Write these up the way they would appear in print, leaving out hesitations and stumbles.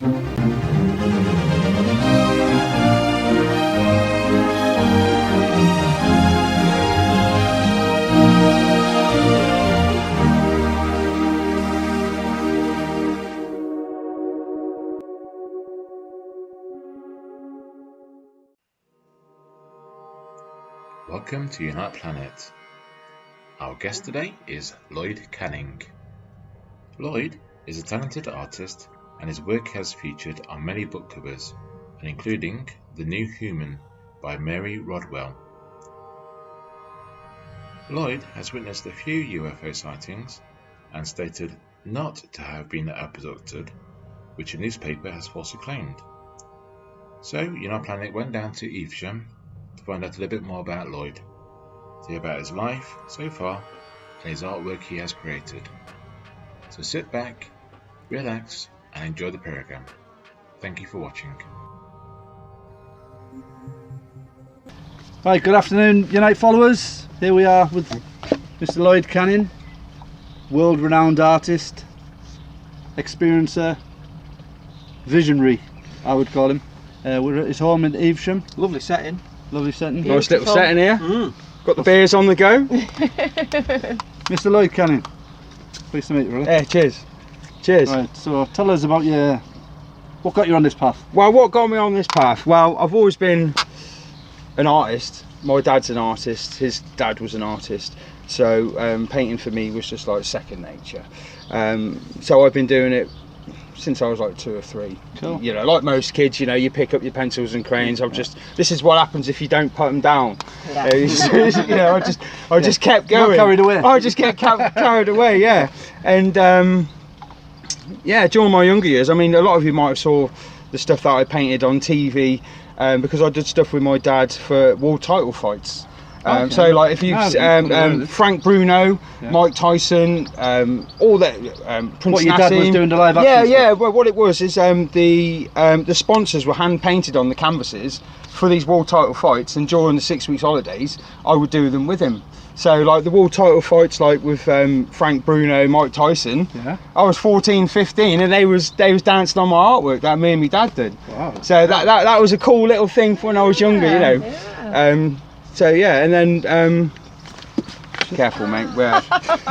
Welcome to Unite Planet. Our guest today is Lloyd Canning. Lloyd is a talented artist and his work has featured on many book covers, and including The New Human by Mary Rodwell. Lloyd has witnessed a few UFO sightings and stated not to have been abducted, which a newspaper has falsely claimed. So Unite Planet went down to Evesham to find out a little bit more about Lloyd, to hear about his life so far and his artwork he has created. So sit back, relax and enjoy the program. Thank you for watching. Right, good afternoon Unite followers. Here we are with Mr. Lloyd Canning, world-renowned artist, experiencer, visionary I would call him. We're at his home in Evesham. Lovely setting. Lovely setting. Nice little setting here. Got the beers on the go. Mr. Lloyd Canning, pleased to meet you, really. Yeah, cheers. Cheers. Right, so tell us about what got you on this path? Well, what got me on this path? Well, I've always been an artist. My dad's an artist, his dad was an artist. So painting for me was just like second nature. So I've been doing it since I was like 2 or 3. Cool. You know, like most kids, you know, you pick up your pencils and crayons. This is what happens if you don't put them down. Yeah. You know, I just kept going. Got carried away. I just get carried away, yeah. And yeah, during my younger years, I mean, a lot of you might have saw the stuff that I painted on TV, because I did stuff with my dad for world title fights. Okay. So like if you've Frank Bruno, yeah. Mike Tyson, all that, Prince What your dad was Nassim. doing the live action Yeah. stuff? Well, what it was is the sponsors were hand painted on the canvases for these world title fights, and during the 6 weeks holidays, I would do them with him. So like the world title fights, like with Frank Bruno, Mike Tyson. Yeah. I was 14, 15, and they was dancing on my artwork that me and my dad did. Wow. So that was a cool little thing for when I was younger, you know. Yeah. So yeah, and then careful, mate. Where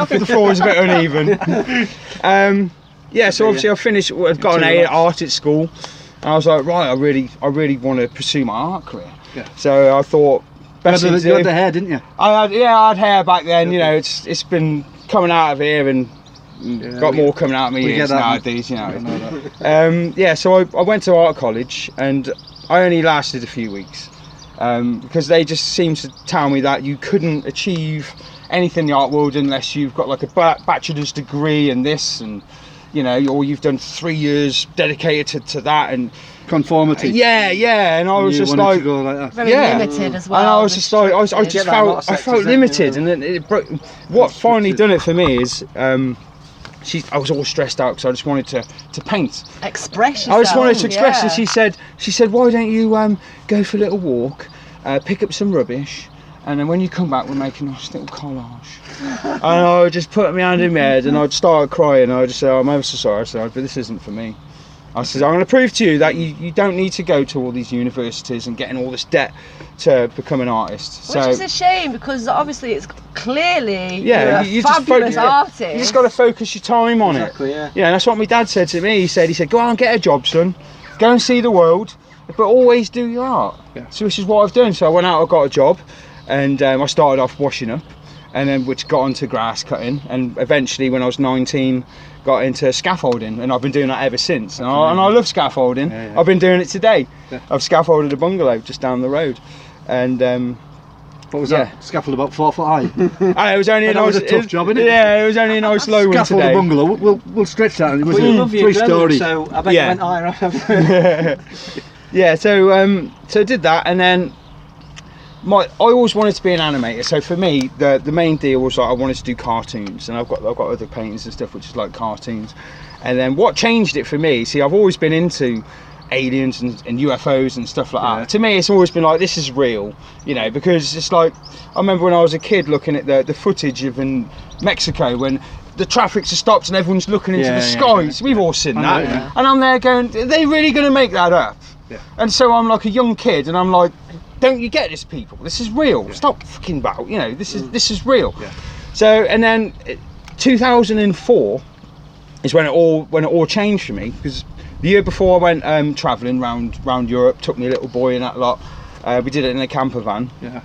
the floor is a bit uneven. Yeah, so obviously I've got an A at art at school, and I was like, right, I really want to pursue my art career. Yeah. So I thought, You had the hair, didn't you? I had hair back then. You know, it's been coming out of here and got more coming out of my ears nowadays. You know. Yeah, so I went to art college and I only lasted a few weeks. Because they just seemed to tell me that you couldn't achieve anything in the art world unless you've got like a bachelor's degree and this, and you know, or you've done 3 years dedicated to that and Conformity. Yeah, and I was just like, to go like that. Very limited as well. and I was just like, I felt limited, and then it broke. What finally done it for me is, I was all stressed out because I just wanted to paint. Express yourself. I just wanted to express, yeah. and she said, why don't you go for a little walk, pick up some rubbish, and then when you come back, we'll make a nice little collage. And I would just put my hand in my head, and I'd start crying. And I'd just say, I'm ever so sorry, I said, but this isn't for me. I said, I'm going to prove to you that you don't need to go to all these universities and get in all this debt to become an artist. Which is a shame, because obviously it's clearly yeah, you're a fabulous artist. You just got to focus your time on it. Yeah. Yeah, that's what my dad said to me. He said, go out and get a job, son. Go and see the world, but always do your art. Yeah. So this is what I've done. So I went out, I got a job, and I started off washing up, and then which got onto grass cutting, and eventually when I was 19, got into scaffolding, and I've been doing that ever since. And I love scaffolding. Yeah. I've been doing it today. Yeah. I've scaffolded a bungalow just down the road, and what was that? Scaffold about 4 foot high. and it was only That was a tough job, innit? Yeah, it was only a nice low one Scaffold today. a bungalow. We'll stretch that. It was Well, you love your 3-story. so I bet Yeah. you went higher. Yeah, so I did that, and then I always wanted to be an animator. So for me, the main deal was like I wanted to do cartoons, and I've got other paintings and stuff which is like cartoons. And then what changed it for me? See, I've always been into aliens and UFOs and stuff like that. To me, it's always been like, this is real, you know, because it's like I remember when I was a kid looking at the footage of in Mexico when the traffic's stopped and everyone's looking into the yeah, skies. We've all seen that. Yeah. And I'm there going, are they really going to make that up? Yeah. And so I'm like a young kid, and I'm like, don't you get this, people? This is real. Stop fucking about, you know, this is real. Yeah. So, and then 2004 is when it all changed for me, because the year before I went travelling round Europe, took me a little boy and that lot. We did it in a camper van. Yeah.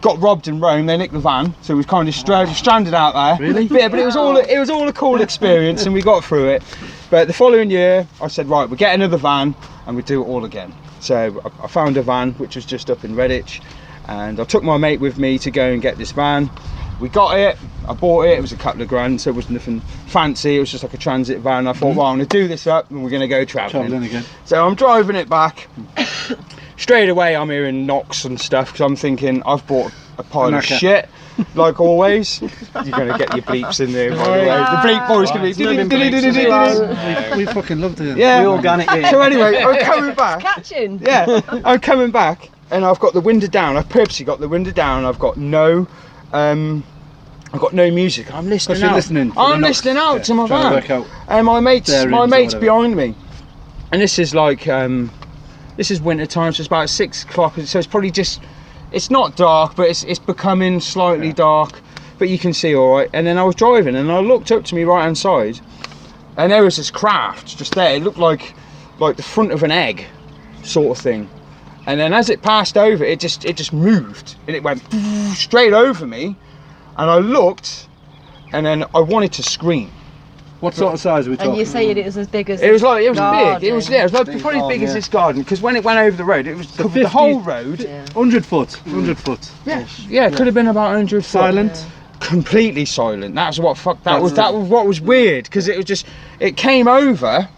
Got robbed in Rome. They nicked the van, so we was kind of stranded out there. Really? Yeah, but it was all a cool experience, and we got through it. But the following year, I said, right, we'll get another van, and we do it all again. So I found a van which was just up in Redditch, and I took my mate with me to go and get this van. We got it. I bought it. It was a couple of grand, so it was nothing fancy. It was just like a transit van. I thought, well, I'm going to do this up, and we're going to go travelling Again. So I'm driving it back. Straight away, I'm hearing knocks and stuff, because I'm thinking, I've bought a pile of shit, like always. You're going to get your bleeps in there, by the way. The bleep boy's going to be... We fucking loved it. Yeah. We organic here. So anyway, I'm coming back. Catching. Yeah, I'm coming back, and I've got the window down. I've purposely got the window down. I've got no music. I'm listening out. I'm listening out to my van. And my mate's behind me. And this is like, this is winter time, so it's about 6 o'clock. So it's probably just, it's not dark, but it's becoming slightly dark. But you can see all right. And then I was driving, and I looked up to me right hand side, and there was this craft just there. It looked like the front of an egg, sort of thing. And then as it passed over, it just moved, and it went straight over me. And I looked, and then I wanted to scream. What sort of size are we talking? And you saying it was as big as It was like, it was garden. big. It was like probably as big as this garden, because when it went over the road, it was the whole road. Yeah. 100 foot. 100 foot. Yeah, it could have been about 100 foot. Silent. Completely silent. That's what that was what was weird, because it came over,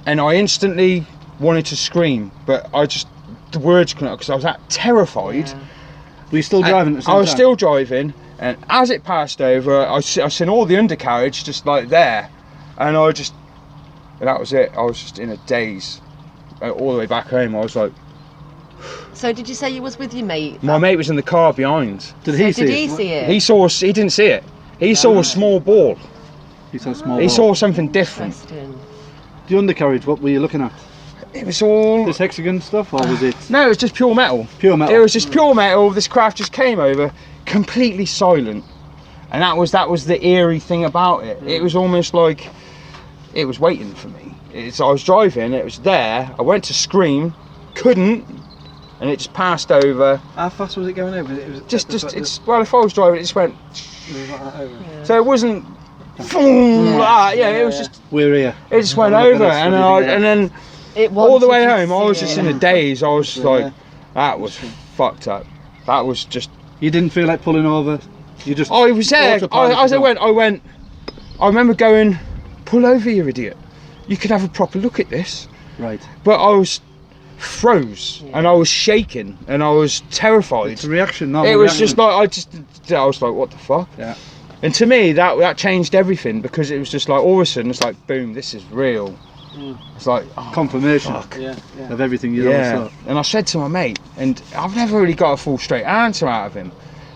and I instantly wanted to scream, but the words couldn't, because I was that terrified. Yeah. Were you still driving at the same time? I was still driving, and as it passed over, I seen all the undercarriage just like there, and that was it. I was just in a daze. All the way back home, I was like. So did you say you was with your mate? My mate was in the car behind. Did he see it? He didn't see it. He saw a small ball. He saw a small He ball. saw something different. Interesting. The undercarriage, what were you looking at? It was all. This hexagon stuff, or was it No, it was just pure metal. pure metal? It was just pure metal. This craft just came over, completely silent, and that was the eerie thing about it. It was almost like it was waiting for me. I was driving, it was there. I went to scream, couldn't, and it just passed over. How fast was it going over? It was Well, if I was driving, it just went. Yeah. So it wasn't. It was just. We're here. It just went over, and then. It All the way wanted home, I was to just see in a it. daze. I was like, that was fucked up. That was just. You didn't feel like pulling over? You just. I was there. autopilot As I to go. went. I remember going, pull over, you idiot. You could have a proper look at this. Right. But I was froze, and I was shaking, and I was terrified. It's a reaction. It was just like I was like, what the fuck? Yeah. And to me, that changed everything, because it was just like all of a sudden it's like, boom, this is real. It's like confirmation fuck. of everything you always thought. And I said to my mate, and I've never really got a full straight answer out of him.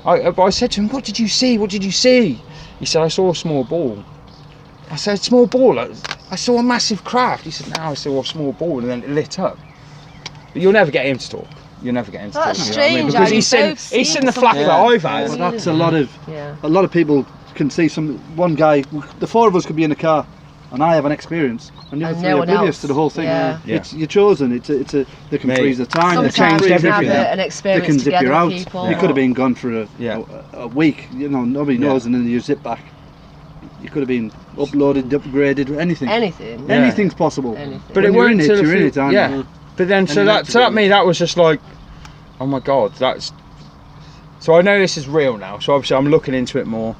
I said to him, what did you see? What did you see? He said, I saw a small ball. I said, small ball? I saw a massive craft. He said, no, I saw a small ball, and then it lit up. But you'll never get him to talk. You'll never get him to talk. That's you know what I mean? strange. Because how he's seen the flak that I've had. Well, that's a lot of. Yeah. A lot of people can see some. One guy, the four of us could be in a car, and I have an experience, and the other And three no are one oblivious else. to the whole thing. Yeah. It's you're chosen. They can Mate. freeze the time. They can Sometimes freeze you have everything. an They experience can zip together you out. with people. You could have been gone for Yeah. a week. You know, nobody knows, and then you zip back. You could have been uploaded, upgraded, anything. Anything. Yeah. Anything's possible. Anything. But When it you're in weren't it, till a you're in few- it, aren't yeah. you? But then, so that me, that was just like, oh my god, that's. So I know this is real now. So obviously I'm looking into it more,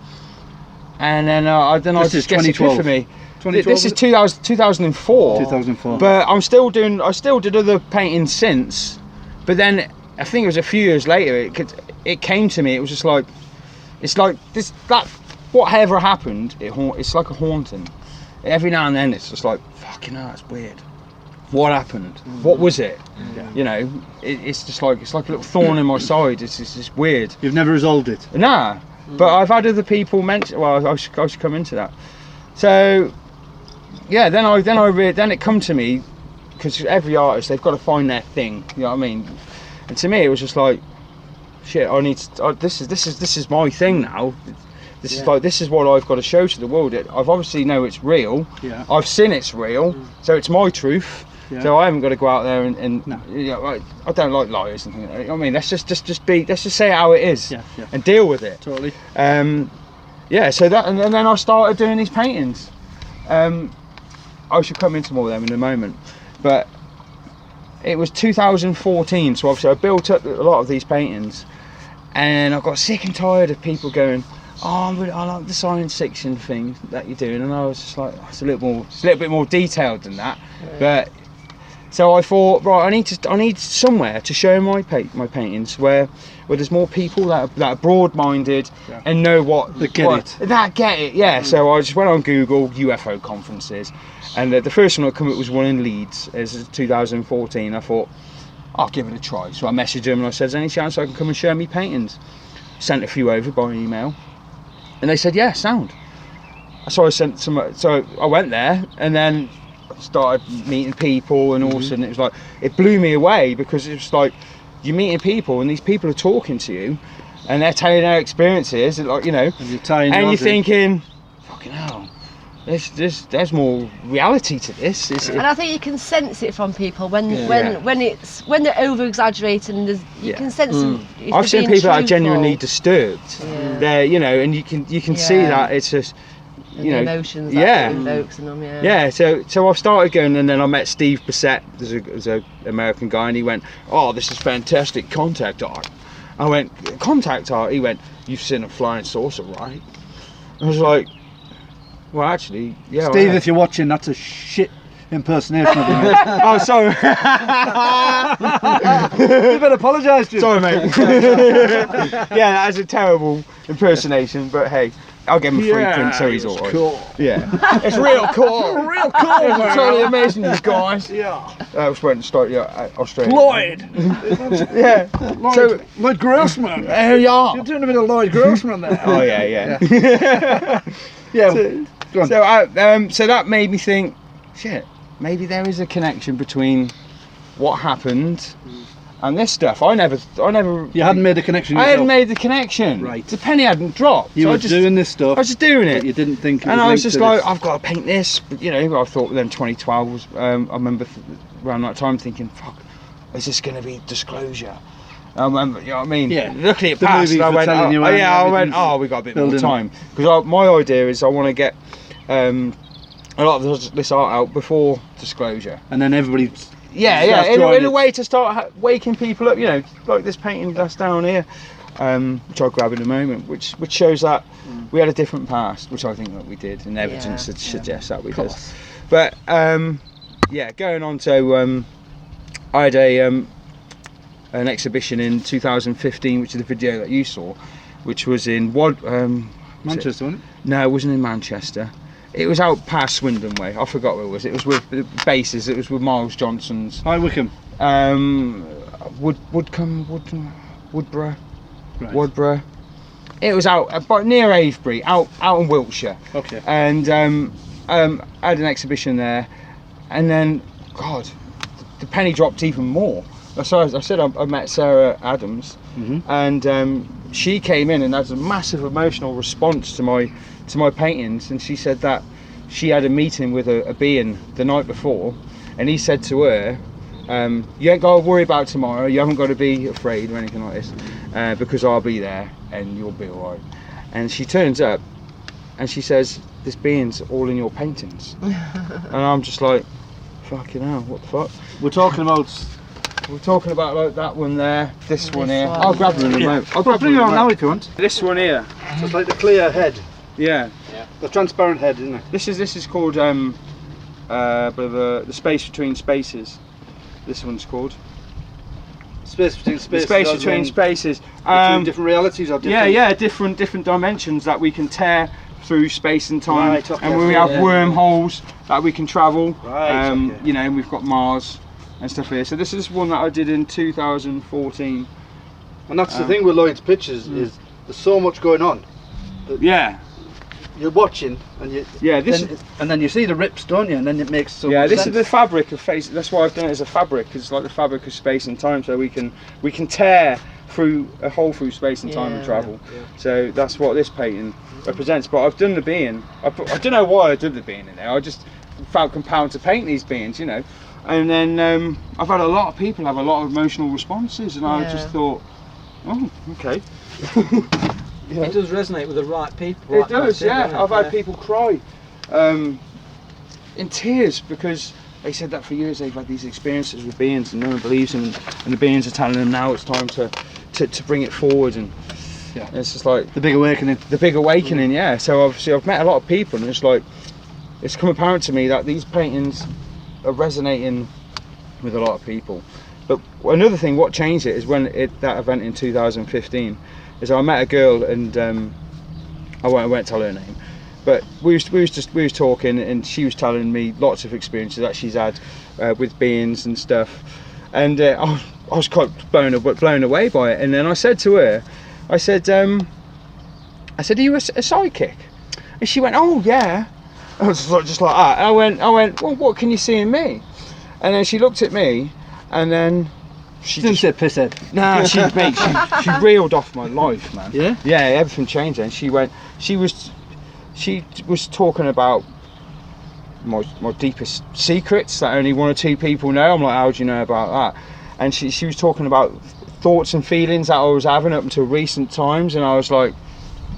and then I This is just gets a clip 2012. for me. 2012 This is 2004. 2004. But I still did other painting since. But then I think it was a few years later. It came to me. It was just like, it's like that. Whatever happened, it's like a haunting. Every now and then, it's just like, fucking hell, that's weird. What happened? What was it? You know, it's just like, it's like a little thorn in my side. It's just weird. You've never resolved it. Nah, But I've had other people mention. Well, I should come into that. So yeah, then it come to me, because every artist, they've got to find their thing. You know what I mean? And to me, it was just like, shit. I need to. This is my thing now. This is like, this is what I've got to show to the world. I've obviously know it's real. Yeah. I've seen it's real, so it's my truth. Yeah. So I haven't got to go out there and no. You know, I don't like liars and things like that. I mean, let's just say it how it is, and deal with it. Totally. Yeah. So that, and then I started doing these paintings. I should come into more of them in a moment, but it was 2014. So obviously I built up a lot of these paintings, and I got sick and tired of people going, "Oh, I like the science fiction thing that you're doing," and I was just like, it's a little bit more detailed than that. Yeah. But so I thought, right, I need somewhere to show my paintings where there's more people that are broad-minded and know what get it. Yeah. So I just went on Google UFO conferences, and the first one that came up was one in Leeds. It was 2014. I thought, I'll give it a try. So I messaged them and I said, "Is there any chance I can come and show me paintings?" Sent a few over by email. And they said, yeah, sound. So I sent some. So I went there and then started meeting people, and all of a sudden it was like, it blew me away, because it was like, you're meeting people and these people are talking to you and they're telling their experiences, like, you know, and you're thinking, fucking hell, there's more reality to this. And I think you can sense it from people when they're over exaggerating, and you can sense them. I've seen people that are genuinely disturbed. Yeah. They're, you know, and you can see that it's just, you know, emotions that it invokes in them. Yeah. So I've started going, and then I met Steve Bissett. There's a American guy, and he went, "Oh, this is fantastic contact art." I went, "Contact art?" He went, "You've seen a flying saucer, right?" I was like, well, actually, yeah. Steve, if you're watching, that's a shit impersonation of him. Oh, sorry. You better apologise to him. Sorry, mate. Yeah, that's a terrible impersonation, but hey, I'll give him a free print, so he's alright. Cool. Yeah, it's real cool. Real cool. It's totally amazing, you guys. Yeah. I was waiting to start Australia. Lloyd. Yeah. Lloyd Grossman. There you are. You're doing a bit of Lloyd Grossman there. Oh yeah. Yeah. Go on. So that made me think, shit, maybe there is a connection between what happened and this stuff. I never. You hadn't made the connection yourself. I hadn't made the connection. Right. The penny hadn't dropped. You were doing this stuff. I was just doing it. But you didn't think. And I was just like, I've got to paint this. But, you know, I thought then 2012 was. I remember around that time thinking, fuck, is this going to be Disclosure? I remember, you know what I mean? Yeah. Looking at it past, I went, we got a bit more time. Because my idea is I want to get a lot of this art out before Disclosure. And then everybody... in a way to start waking people up, you know, like this painting that's down here, which I'll grab in a moment, which shows that we had a different past, which I think that we did, and evidence suggests that we did. But, going on to, I had an exhibition in 2015, which is the video that you saw, which was in Manchester, wasn't it? No, it wasn't in Manchester. It was out past Swindon way. I forgot where it was. It was with bases. It was with Miles Johnson's. High Wycombe. Woodborough. Right. Woodborough. It was out but near Avebury, out in Wiltshire. Okay. And I had an exhibition there, and then God, the penny dropped even more. So I said I met Sarah Adams, and she came in and had a massive emotional response to my paintings, and she said that she had a meeting with a being the night before, and he said to her, you ain't got to worry about tomorrow, you haven't got to be afraid or anything like this, because I'll be there and you'll be alright. And she turns up and she says, this being's all in your paintings. And I'm just like, fucking hell, what the fuck? We're talking about like that one there, this one here. I'll grab them in a moment. I'll bring it on now if you want. This one here. So it's like the clear head. Yeah. The transparent head, isn't it? This is called the space between spaces. This one's called. Space between spaces. The space between spaces. Between different realities or different. different dimensions that we can tear through space and time. Right, okay. And we have wormholes that we can travel. Right. Okay. You know, we've got Mars and stuff here. So this is one that I did in 2014. And that's the thing with Lloyd's pictures is there's so much going on. Yeah. You're watching, and you and then you see the rips, don't you? And then it makes so much this sense. is the fabric of face. That's why I've done it as a fabric. It's like the fabric of space and time, so we can tear through a hole through space and time and travel. So that's what this painting represents. But I've done the being. I don't know why I did the being in there. I just felt compelled to paint these beings, you know. And then I've had a lot of people have a lot of emotional responses, and I just thought, oh, okay. It does resonate with the right people. It does, yeah. I've had people cry in tears because they said that for years they've had these experiences with beings and no one believes them, and the beings are telling them now it's time to bring it forward, and it's just like the big awakening. The big awakening, yeah. So obviously I've met a lot of people, and it's like it's come apparent to me that these paintings are resonating with a lot of people. But another thing, what changed it is when that event in 2015. Is I met a girl, and I won't tell her name, but we was talking, and she was telling me lots of experiences that she's had with beings and stuff, and I was quite blown away by it. And then I said to her, I said, are you a psychic? And she went, oh yeah. I was just like that. And I went, well, what can you see in me? And then she looked at me, and then. She didn't say pisshead. Nah, she reeled off my life, man. Yeah? Yeah, everything changed then. She was talking about my deepest secrets that only one or two people know. I'm like, how do you know about that? And she was talking about thoughts and feelings that I was having up until recent times, and I was like,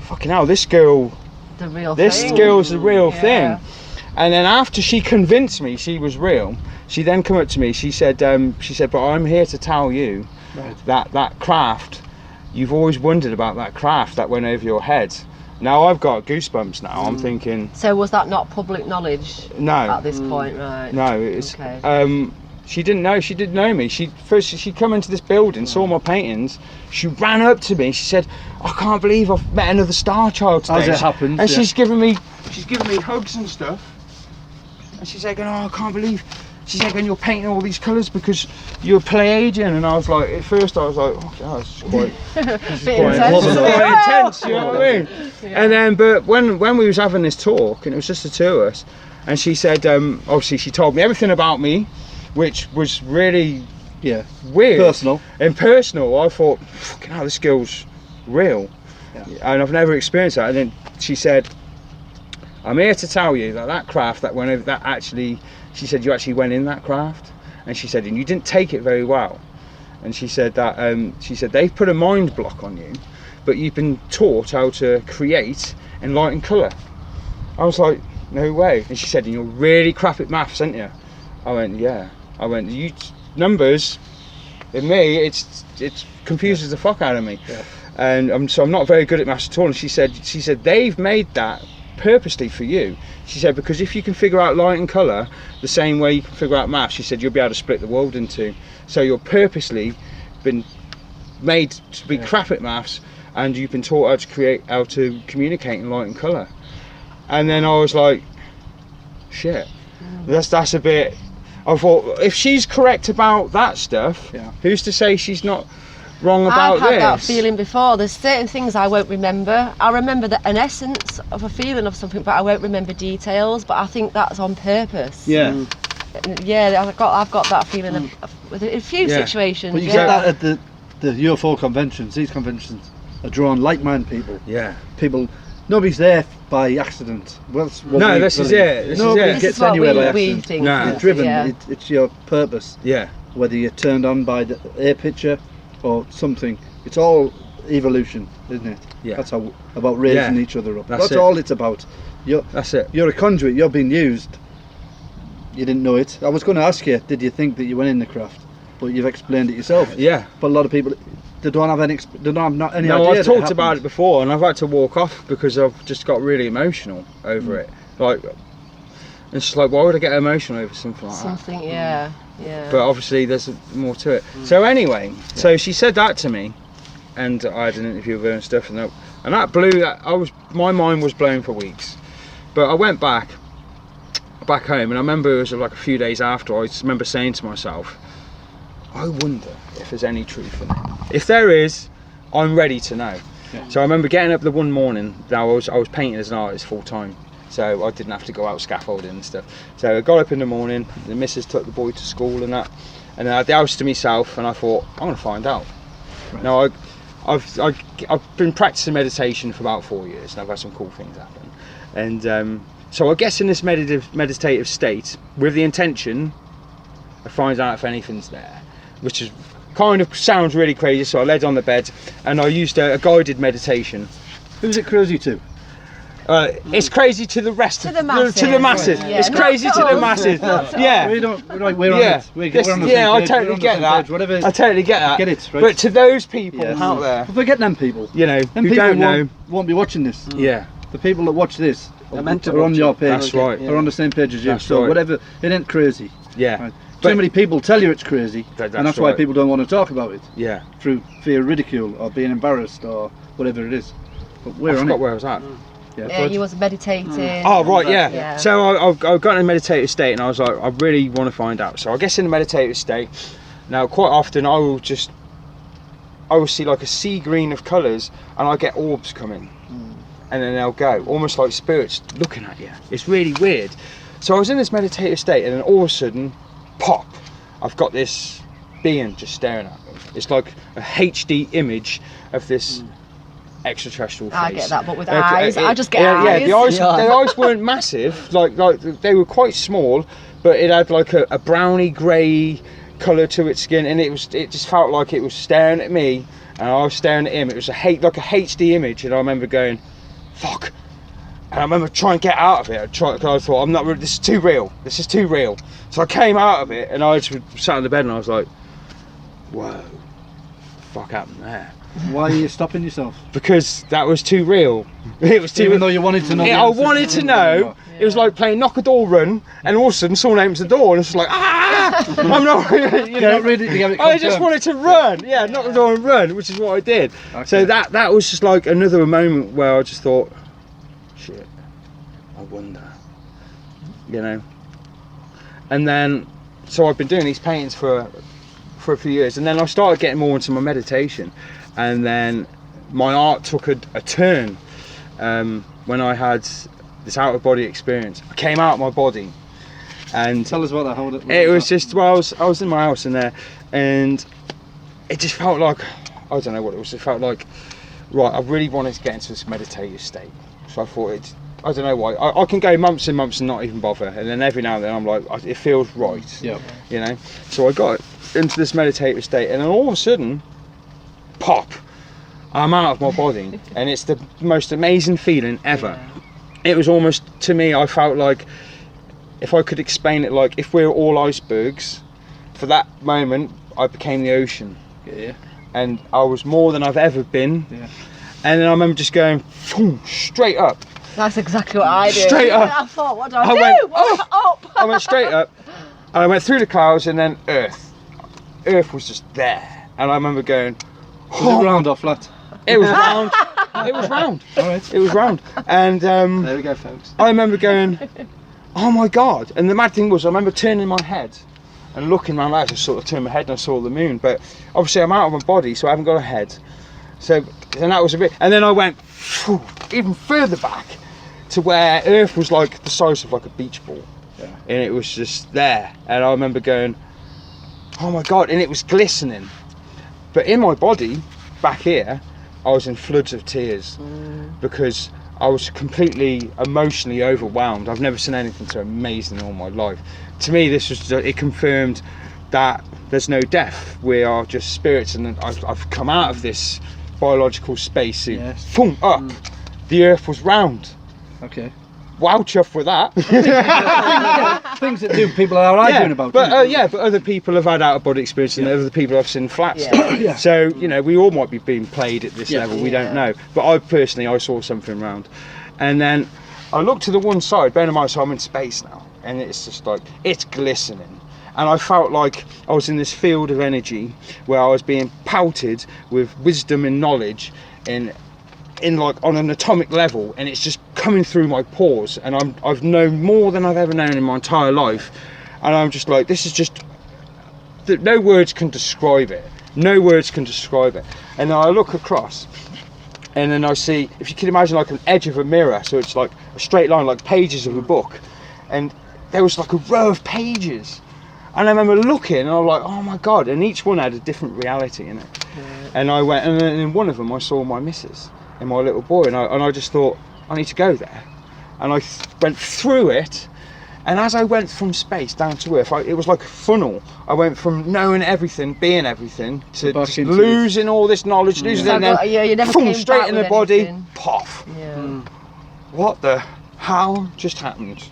fucking hell, this girl's the real thing. And then after she convinced me she was real, she then come up to me, she said, but I'm here to tell you that craft, you've always wondered about that craft that went over your head. Now I've got goosebumps now. I'm thinking. So was that not public knowledge? No. At this point, right? No, it's. Okay. She didn't know me. She come into this building, saw my paintings. She ran up to me. She said, "I can't believe I've met another star child today." As it happens, and she's giving me hugs and stuff. And she's like, "Oh, I can't believe." She's like, "And you're painting all these colours because you're Pleiadian." And I was like, at first I was like, "Oh, God, this is quite intense." You know what I mean? Yeah. And then, but when we was having this talk, and it was just the two of us, and she said, obviously she told me everything about me, which was really weird, personal. I thought, fucking hell, this girl's real, and I've never experienced that. And then she said, "I'm here to tell you that craft that went over, that actually," she said, "you actually went in that craft," and she said, "and you didn't take it very well." And she said that they've put a mind block on you, but you've been taught how to create in light and colour. I was like, no way. And she said, "And you're really crap at maths, aren't you?" I went, "Yeah." I went, "You numbers, in me, it confuses the fuck out of me." Yeah. And I'm not very good at maths at all. And she said they've made that purposely for you. She said, because if you can figure out light and colour the same way you can figure out maths, she said, you'll be able to split the world in two. So you're purposely been made to be crap at maths, and you've been taught how to communicate in light and colour. And then I was like, shit, that's a bit. I thought, if she's correct about that stuff, who's to say she's not wrong about this? I've had that feeling before. There's certain things I won't remember. I remember an essence of a feeling of something, but I won't remember details. But I think that's on purpose. Yeah. Yeah, I've got that feeling with a few situations. Well, you get that at the UFO conventions. These conventions are drawn like-minded people. Yeah. People. Nobody's there by accident. This is it. Nobody gets anywhere by accident. No. You're driven. It's your purpose. Yeah. Whether you're turned on by the air picture or something, it's all evolution, isn't it? Yeah. That's how about raising each other up. That's it. all it's about. That's it. You're a conduit. You're being used. You didn't know it. I was going to ask you, did you think that you went in the craft? But you've explained it yourself. Yeah. But a lot of people, they don't have any idea. No, I've talked about it before, and I've had to walk off because I've just got really emotional over it. Like, it's just like, why would I get emotional over something like that? Something, yeah. But obviously, there's more to it. So anyway, so she said that to me, and I had an interview with her and stuff, and that blew. My mind was blown for weeks. But I went back home, and I remember it was like a few days after. I remember saying to myself, I wonder if there's any truth in it. If there is, I'm ready to know. Yeah. So I remember getting up the one morning. Now I was painting as an artist full time, so I didn't have to go out scaffolding and stuff. So I got up in the morning. The missus took the boy to school and that, and then I had the house to myself. And I thought, I'm going to find out. Right. Now I've been practicing meditation for about 4 years, and I've had some cool things happen. And so I guess in this meditative state, with the intention of finding out if anything's there, which is kind of sounds really crazy. So I laid on the bed and I used a guided meditation. Who's it crazy to? It's crazy to the rest To of the masses. to the masses. Yeah, It's not crazy to the us. masses. Not Yeah. We don't. We're on Yeah. it. We're on the Yeah, same I page. totally We're on the get same that. page. Whatever. I totally get that. Get it, right? But to those people Yes. out there, Well, forget them people. you know, Them who people don't know, won't be watching this. yeah, The people that watch this They're meant to are on watch your it. page. That's right. Are on the same page as you. That's So right. whatever, it ain't crazy. yeah, Right. But- Too many people tell you it's crazy, That's and that's why right. people don't want to talk about it yeah. through fear of ridicule or being embarrassed or whatever it is. But I we're on forgot it. where I was at. Yeah, Yeah, good. you was meditating. Oh right, yeah. Yeah. So I got in a meditative state, and I was like, I really want to find out. So I guess in a meditative state, now quite often I will see like a sea green of colours, and I get orbs coming, and then they'll go, almost like spirits looking at you. It's really weird. So I was in this meditative state, and then all of a sudden, pop! I've got this being just staring at me. It's like a HD image of this extraterrestrial face. I get that, but with eyes. I just get Yeah, eyes. the eyes. Yeah. The eyes weren't massive. Like they were quite small, but it had like a browny grey colour to its skin, and it just felt like it was staring at me, and I was staring at him. It was like a HD image, and I remember going, "Fuck." And I remember trying to get out of it. Because I thought, I'm not. This is too real. This is too real. So I came out of it, and I just sat on the bed, and I was like, "Whoa, fuck happened there?" Why are you stopping yourself? Because that was too real. It was too. Even though you wanted to know. Yeah, the I answer. wanted to know. It was like playing knock a door run, and all of a sudden someone opens the door, and it's like, ah! I'm not. You know, Get ready to get it I just confirmed. wanted to run. Yeah, knock the door and run, which is what I did. Okay. So that was just like another moment where I just thought, shit, I wonder, you know. And then, so I've been doing these paintings for a few years, and then I started getting more into my meditation, and then my art took a turn when I had this out of body experience. I came out of my body, and Tell us about that. Hold it. it was just, well, I was in my house in there, and it just felt like, I don't know what it was. It felt like, right, I really wanted to get into this meditative state. So I thought, I don't know why. I can go months and months and not even bother, and then every now and then I'm like, it feels right. Yeah. You know. So I got into this meditative state, and then all of a sudden, pop! I'm out of my body, and it's the most amazing feeling ever. It was almost, to me, I felt like, if I could explain it, like if we're all icebergs, for that moment I became the ocean, Yeah. and I was more than I've ever been. Yeah. And then I remember just going boom, straight up. That's exactly what I did. Straight up. I thought, what do I, I do? went, What's up? I went straight up, and I went through the clouds, and then Earth was just there, and I remember going, Was it round or flat? it was round. It was round. All right. It was round. And There we go, folks. I remember going, oh my God. And the mad thing was, I remember turning my head and looking around like, I sort of turned my head and I saw the moon. But obviously I'm out of my body, so I haven't got a head. So, and that was a bit, and then I went phew, even further back to where Earth was like the size of like a beach ball. Yeah. And it was just there. And I remember going, oh my God, and it was glistening. But in my body, back here, I was in floods of tears because I was completely emotionally overwhelmed. I've never seen anything so amazing in all my life. To me, this was, it confirmed that there's no death. We are just spirits, and I've come out of this biological spacesuit. Yes. Boom, up. The Earth was round. Okay. Wow, chuffed with that. Things that people are arguing about. But isn't it? yeah, but other people have had out of body experience, and other people have seen flat Yeah. stuff. Yeah. So you know, we all might be being played at this Yeah. level. We don't Yeah. know. But I personally, I saw something round, and then I looked to the one side. Bear in mind, so I'm in space now, and it's just like it's glistening. And I felt like I was in this field of energy where I was being pelted with wisdom and knowledge in like on an atomic level, and it's just coming through my pores, and I've known more than I've ever known in my entire life, and I'm just like, this is just, no words can describe it. No words can describe it. And then I look across, and then I see, if you can imagine like an edge of a mirror, so it's like a straight line, like pages of a book, and there was like a row of pages, and I remember looking and I was like, oh my God, and each one had a different reality in it. And I went, and then in one of them I saw my missus and my little boy, and I just thought, I need to go there. And I went through it, and as I went from space down to Earth, it was like a funnel. I went from knowing everything, being everything, to just losing all this knowledge, losing it, and then you never boom, came straight back in the with body, anything. pop. Yeah. What the hell just happened?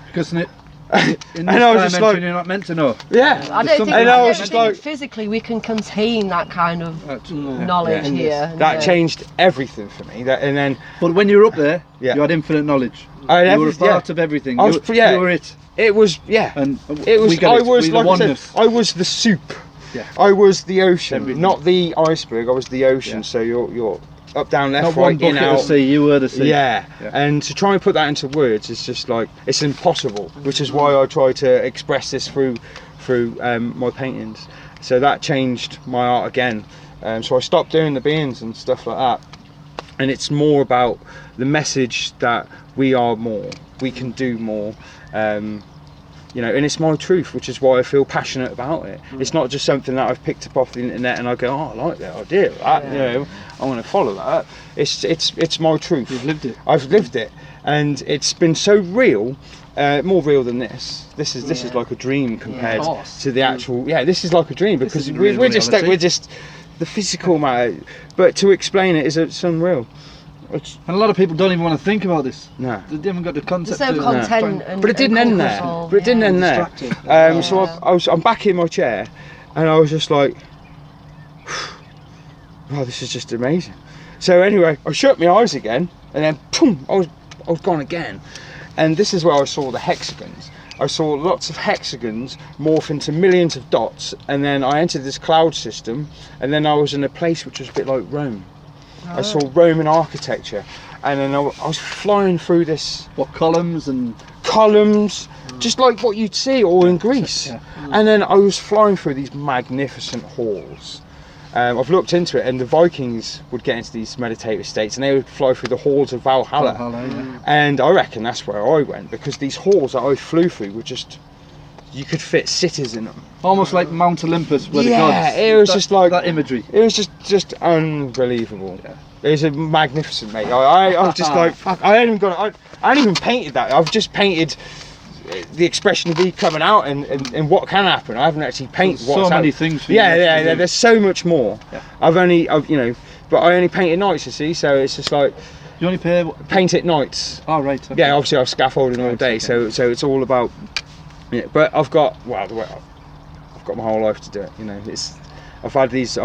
Because in this And I was just dimension, like, you're not meant to know. yeah. I don't think, And I was I just don't like, think physically we can contain that kind of knowledge Yeah. here. that changed everything for me. And then But when you were up there, Yeah. you had infinite knowledge. I had You were a everything, part of everything. I was- You were it. it was, yeah. And It was. we get I it. was We the like I said, oneness. I was the soup. Yeah. I was the ocean, Everything. not the iceberg. I was the ocean. Yeah. So you're up, down, left, Not one right, in, bucket of out. sea, you were the sea. Yeah. Yeah. And to try and put that into words is just like, it's impossible. Which is why I try to express this through my paintings. So that changed my art again. So I stopped doing the beings and stuff like that. And it's more about the message that we are more, we can do more. You know, and it's my truth, which is why I feel passionate about it. It's not just something that I've picked up off the internet and I go, oh, I like that idea, that, you know, I'm going to follow that. It's my truth. You've lived it. I've lived it, and it's been so real, more real than this. This is like a dream compared to the actual. Yeah, this is like a dream because isn't we're real just reality. we're just the physical matter. But to explain it it's unreal. It's, And a lot of people don't even want to think about this. no. They haven't got the concept There's no of content and But it didn't and end there. control, But it didn't end there. distracted. So I'm back in my chair, and I was just like, "Wow, this is just amazing." So anyway, I shut my eyes again, and then boom, I was gone again. And this is where I saw the hexagons. I saw lots of hexagons morph into millions of dots, and then I entered this cloud system, and then I was in a place which was a bit like Rome. I saw Roman architecture, and then I was flying through this What columns and columns, just like what you'd see all in Greece. Yeah. And then I was flying through these magnificent halls. I've looked into it, and the Vikings would get into these meditative states, and they would fly through the halls of Valhalla. yeah. And I reckon that's where I went, because these halls that I flew through were just, you could fit cities in them. Almost like Mount Olympus, where the Yeah, gods. it was just like that imagery. It was just unbelievable. Yeah. It was a magnificent, mate. I was just like, fuck. I hadn't even painted that. I've just painted the expression of me coming out and what can happen. I haven't actually painted what's So many happened. things for you to Yeah. actually do. There's so much more. Yeah. I've you know, but I only paint at nights, you see. So it's just like You only pay. paint at nights. Oh right. Okay. Yeah, obviously I've scaffolding all Right, day, okay. so it's all about. Yeah, but I've got I've got my whole life to do it. You know, I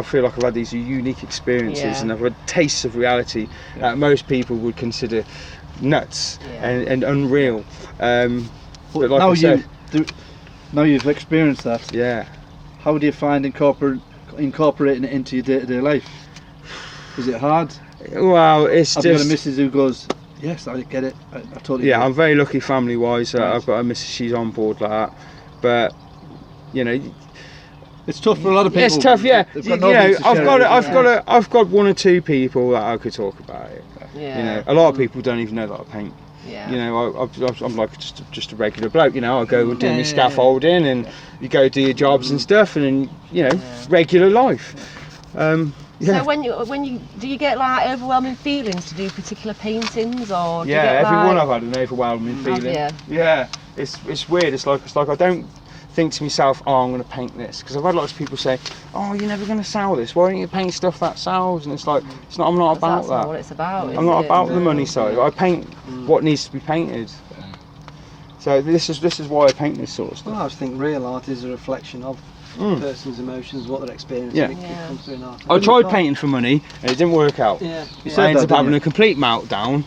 feel like I've had these unique experiences, Yeah. and I've had tastes of reality that most people would consider nuts and unreal. But like now I said, now you've experienced that. yeah. How do you find incorporating it into your day-to-day life? Is it hard? Well, it's I've got a just. missus who goes, yes, I get it. I totally. Yeah, get I'm very lucky family-wise. Right. I've got a missus; she's on board like that. But you know, It's tough for a lot of people. yeah, it's tough. Yeah, They've you got know, nobody to share it with. I've got one or two people that I could talk about it. Yeah. You know, a lot of people don't even know that I paint. Yeah. You know, I'm like just a regular bloke. You know, I go and do my Yeah. scaffolding, and you go do your jobs and stuff, and then you know, regular life. Yeah. So when you do you get like overwhelming feelings to do particular paintings, or do you Yeah, get, everyone like, I've had an overwhelming Have feeling. ya? Yeah, it's weird. It's like I don't think to myself, oh, I'm going to paint this, because I've had lots of people say, oh, you're never going to sell this. Why don't you paint stuff that sells? And it's like, it's not. I'm not about that's not what that. it's about. I'm not about the money side. I paint what needs to be painted. So this is why I paint this sort of Well, stuff. I think real art is a reflection of a person's emotions, what they're experiencing. Yeah. It comes through in art. I tried painting for money, and it didn't work out. Yeah. You I said ended that, up didn't having you? a complete meltdown.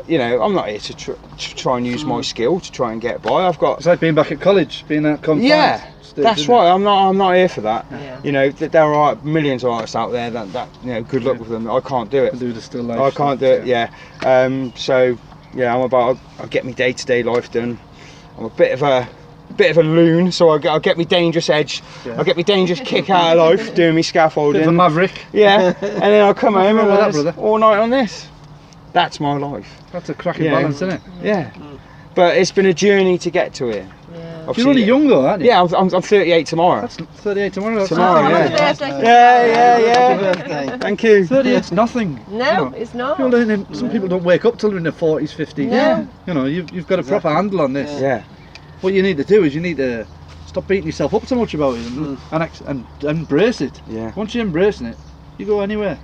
You know, I'm not here to try and use my skill to try and get by. I've got It's like being back at college, being at confined. yeah, stage, that's isn't it? right. I'm not here for that. Yeah. You know, there are millions of artists out there that you know, good luck with them. I can't do it. Do the still life. I can't do it. Yeah. So yeah, I'm about. I get my day-to-day life done. I'm a bit of a bit of a loon, so I'll get my dangerous edge. Yeah. I'll get my dangerous kick out of life doing my scaffolding. Bit of a maverick. Yeah, and then I'll come home and wrong with that, relax brother? all night on this. That's my life. That's a cracking Yeah. balance, isn't it? Yeah. But it's been a journey to get to here. Yeah. You're only young though, aren't you? Yeah, I'm 38 tomorrow. That's 38 tomorrow. That's Tomorrow, Oh, yeah. happy birthday. Yeah. Birthday. Thank you. 38's nothing. No, it's not. Some people don't wake up till they're in their 40s, 50s. Yeah. You know, you've got a proper handle on this. Yeah. What you need to do is you need to stop beating yourself up so much about it and embrace it. Yeah. Once you're embracing it, you go anywhere.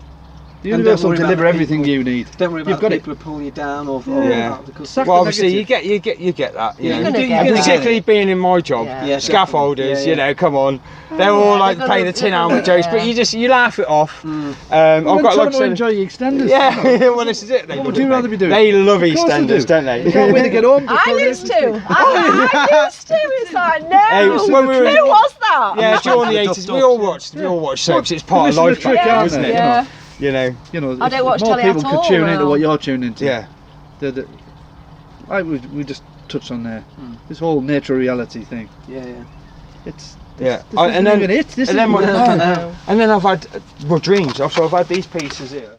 The And universe don't will worry about deliver the everything people. you need. Don't worry You've about got the it. people who pull you down or Yeah. out of the Sack Well, the obviously negative. you get that. You Yeah, know. you do And get that. particularly being in my job, Yeah. Yeah, scaffolders. definitely. Yeah, You know, come on, they're all like they're playing gonna- the tin they're helmet gonna- jokes, but yeah. you laugh it off. Well, I've then got tell like them to some. enjoy your extenders. Yeah, well, this is it. What would you rather be doing? They love Of course they EastEnders, do. don't they? You can't wait to get home. I used to. I used to. It's like, no. Hey, when we were- Who was that? Yeah, during the Dust 80s, off. we all watched soaps. It's part of Listen to life, the trick, back then, aren't isn't they? it? Yeah. You know. You know, I don't if watch more telly people at could all tune into now. what you're tuning into. Yeah. We just touched on there. This whole nature reality thing. Yeah. It's Yeah. This isn't even it. This and then isn't what- it. And then I've had dreams. So I've had these pieces here.